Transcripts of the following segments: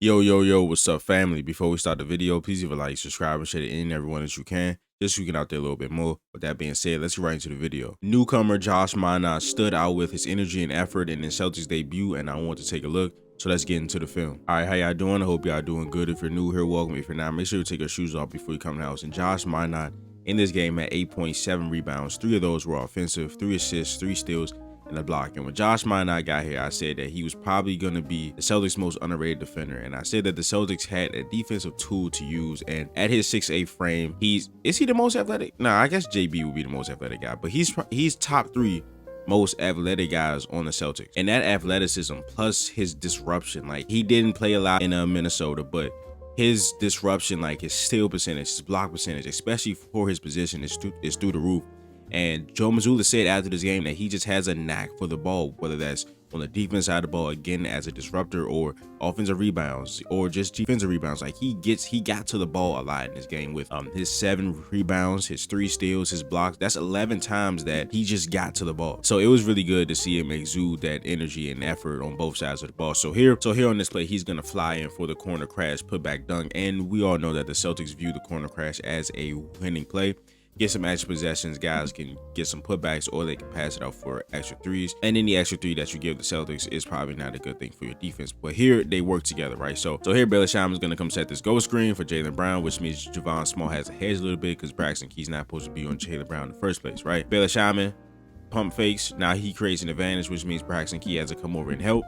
Yo, what's up, family? Before we start the video, please leave a like, subscribe, and share it in everyone that you can, just so we get out there a little bit more. With that being said, let's get right into the video. Newcomer Josh Minott stood out with his energy and effort in his Celtics debut, and I want to take a look. So let's get into the film. All right, how y'all doing? I hope y'all doing good. If you're new here, welcome. If you're not, make sure you take your shoes off before you come to the house. And Josh Minott in this game had 8.7 rebounds. 3 of those were offensive, 3 assists, 3 steals, and a block. And when Josh Minott got here, I said that he was probably going to be the Celtics' most underrated defender. And I said that the Celtics had a defensive tool to use. And at his 6'8" frame, is he the most athletic? No, I guess JB would be the most athletic guy, but he's top 3 most athletic guys on the Celtics. And that athleticism plus his disruption, like he didn't play a lot in Minnesota, but his disruption, like his steal percentage, his block percentage, especially for his position, is through the roof. And Joe Mazzulla said after this game that he just has a knack for the ball, whether that's on the defense side of the ball, again, as a disruptor, or offensive rebounds, or just defensive rebounds. Like he got to the ball a lot in this game with his 7 rebounds, his 3 steals, his blocks. That's 11 times that he just got to the ball. So it was really good to see him exude that energy and effort on both sides of the ball. So here on this play, he's gonna fly in for the corner crash, put back dunk, and we all know that the Celtics view the corner crash as a winning play. Get some extra possessions, guys can get some putbacks, or they can pass it out for extra 3s. And any extra 3 that you give the Celtics is probably not a good thing for your defense. But here they work together, right? So here Bailey Shime is going to come set this goal screen for Jaylen Brown, which means Javon Small has a hedge a little bit because Braxton Key's not supposed to be on Jaylen Brown in the first place, right? Bailey Shime pump fakes. Now he creates an advantage, which means Braxton Key has to come over and help.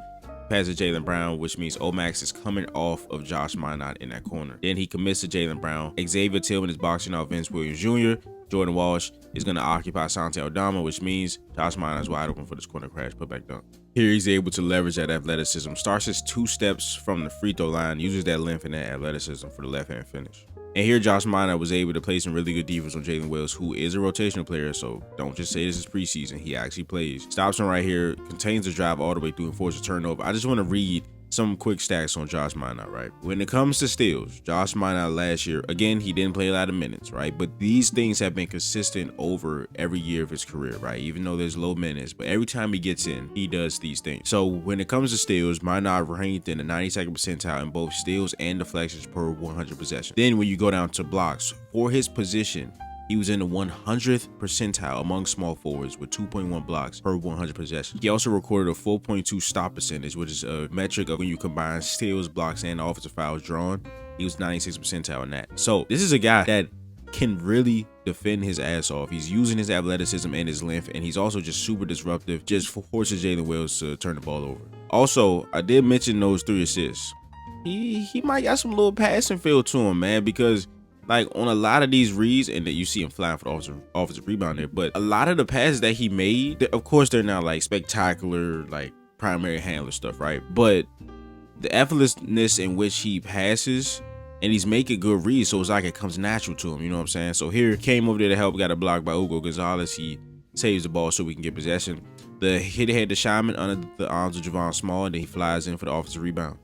Pass to Jaylen Brown, which means Omax is coming off of Josh Minott in that corner. Then he commits to Jaylen Brown. Xavier Tillman is boxing out Vince Williams Jr. Jordan Walsh is going to occupy Santi Aldama, which means Josh Minott is wide open for this corner crash putback dunk. Here he's able to leverage that athleticism, starts his 2 steps from the free throw line, uses that length and that athleticism for the left hand finish. And here Josh Minott was able to play some really good defense on Jalen Wells, who is a rotational player, so don't just say this is preseason. He actually plays. Stops him right here, contains the drive all the way through and forces a turnover. I just want to read some quick stats on Josh Minott, right? When it comes to steals, Josh Minott last year, again, he didn't play a lot of minutes, right? But these things have been consistent over every year of his career, right? Even though there's low minutes, but every time he gets in, he does these things. So when it comes to steals, Minott ranked in the 92nd percentile in both steals and deflections per 100 possessions. Then when you go down to blocks, for his position, he was in the 100th percentile among small forwards with 2.1 blocks per 100 possessions. He also recorded a 4.2 stop percentage, which is a metric of when you combine steals, blocks, and offensive fouls drawn. He was 96th percentile in that. So this is a guy that can really defend his ass off. He's using his athleticism and his length, and he's also just super disruptive, just forces Jalen Wells to turn the ball over. Also, I did mention those 3 assists. He might got some little passing feel to him, man, because like on a lot of these reads, and that you see him flying for the offensive rebound there, but a lot of the passes that he made, of course, they're not like spectacular, like primary handler stuff, right? But the effortlessness in which he passes, and he's making good reads, so it's like it comes natural to him, you know what I'm saying? So here, came over there to help, got a block by Hugo Gonzalez. He saves the ball so we can get possession. The hit had the Shaman under the arms of Javon Small, and then he flies in for the offensive rebound.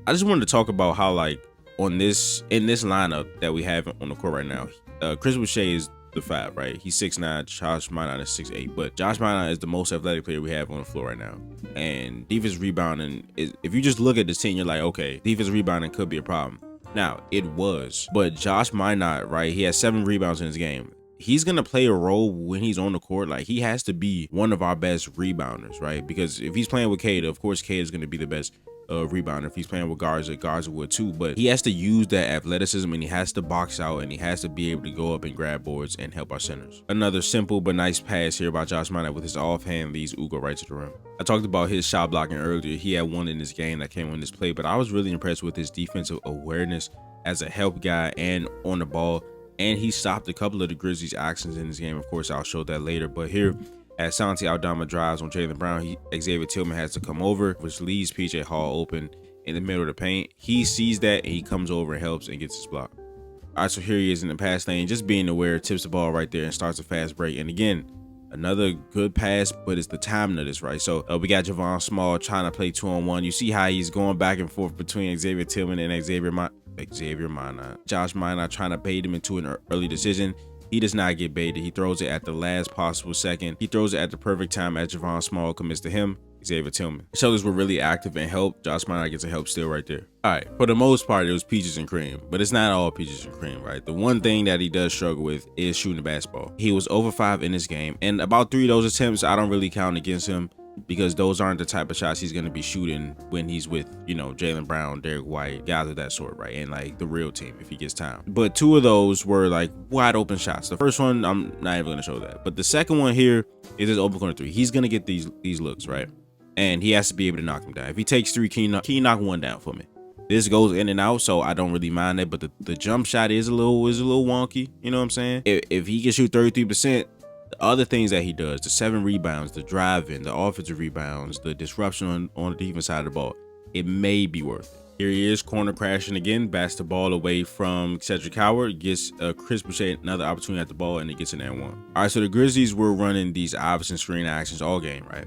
I just wanted to talk about how, like, in this lineup that we have on the court right now, Chris Boucher is the 5, right? He's 6'9", Josh Minott is 6'8", but Josh Minott is the most athletic player we have on the floor right now. And defense rebounding if you just look at this team, you're like, okay, defense rebounding could be a problem. Now, it was, but Josh Minott, right, he has 7 rebounds in his game. He's going to play a role when he's on the court. Like, he has to be one of our best rebounders, right? Because if he's playing with Kade, of course, Kade is going to be the best rebounder. If he's playing with Garza would too, but he has to use that athleticism, and he has to box out, and he has to be able to go up and grab boards and help our centers. Another simple but nice pass here by Josh Minott with his offhand leads Ugo right to the rim. I talked about his shot blocking earlier. He had one in this game that came on this play, but I was really impressed with his defensive awareness as a help guy and on the ball, and he stopped a couple of the Grizzlies' actions in this game. Of course, I'll show that later, but here, as Santi Aldama drives on Jaylen Brown, Xavier Tillman has to come over, which leaves PJ Hall open in the middle of the paint. He sees that, and he comes over and helps and gets his block. All right, so here he is in the pass lane, just being aware, tips the ball right there and starts a fast break. And again, another good pass, but it's the timing of this, right? So we got Javon Small trying to play 2-on-1. You see how he's going back and forth between Xavier Tillman and Xavier Minott. Josh Minott trying to bait him into an early decision. He does not get baited. He throws it at the last possible second. He throws it at the perfect time as Javon Small commits to him. Xavier Tillman. Each others were really active and helped. Josh Minott gets a help steal right there. All right, for the most part, it was peaches and cream, but it's not all peaches and cream, right? The one thing that he does struggle with is shooting the basketball. He was over 5 in this game, and about 3 of those attempts I don't really count against him, because those aren't the type of shots he's going to be shooting when he's with, you know, Jaylen Brown, Derek White, guys of that sort, right? And like the real team if he gets time. But 2 of those were like wide open shots. The first one, I'm not even going to show that. But the second one here is his open corner 3. He's going to get these looks, right? And he has to be able to knock them down. If he takes 3, can he knock one down for me? This goes in and out, so I don't really mind it. But the jump shot is a little wonky. You know what I'm saying? If he can shoot 33%, the other things that he does, the 7 rebounds, the driving, the offensive rebounds, the disruption on the defense side of the ball, it may be worth it. Here he is, corner crashing again, bats the ball away from Cedric Howard, gets Chris Boucher another opportunity at the ball, and it gets an and 1. All right, so the Grizzlies were running these Iverson screen actions all game, right?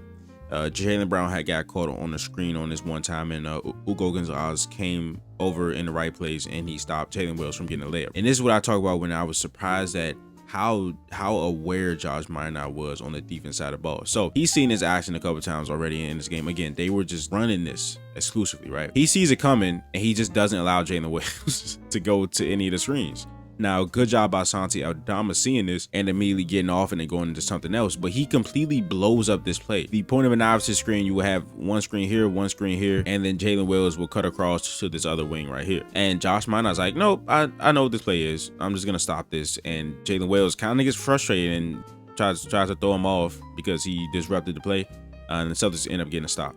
Jaylen Brown had got caught on the screen on this one time, and Ugo Gonzalez came over in the right place, and he stopped Jalen Wells from getting a layup. And this is what I talk about when I was surprised at how aware Josh Minott was on the defense side of the ball. So he's seen this action a couple times already in this game. Again, they were just running this exclusively, right? He sees it coming, and he just doesn't allow Jalen Wells to go to any of the screens. Now, good job by Santi Aldama seeing this and immediately getting off and then going into something else, but he completely blows up this play. The point of an opposite screen, you will have one screen here, and then Jalen Wells will cut across to this other wing right here. And Josh Minott's like, nope, I know what this play is. I'm just going to stop this. And Jalen Wells kind of gets frustrated and tries to throw him off because he disrupted the play. And the Celtics end up getting a stop.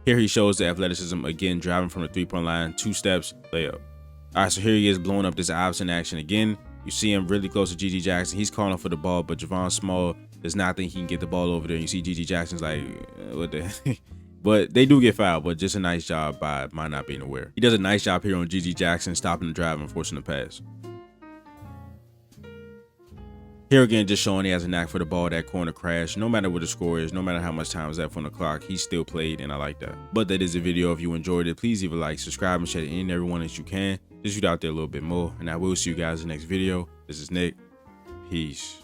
Here he shows the athleticism again, driving from the 3-point line, 2 steps, layup. All right, so here he is blowing up this Iverson action again. You see him really close to GG Jackson. He's calling for the ball, but Javon Small does not think he can get the ball over there. You see GG Jackson's like, what the heck? But they do get fouled, but just a nice job by not being aware. He does a nice job here on GG Jackson, stopping the drive and forcing the pass. Here again, just showing he has a knack for the ball, that corner crash. No matter what the score is, no matter how much time is left on the clock, he still played, and I like that. But that is the video. If you enjoyed it, please leave a like, subscribe, and share it in everyone that you can. Just shoot out there a little bit more, and I will see you guys in the next video. This is Nick. Peace.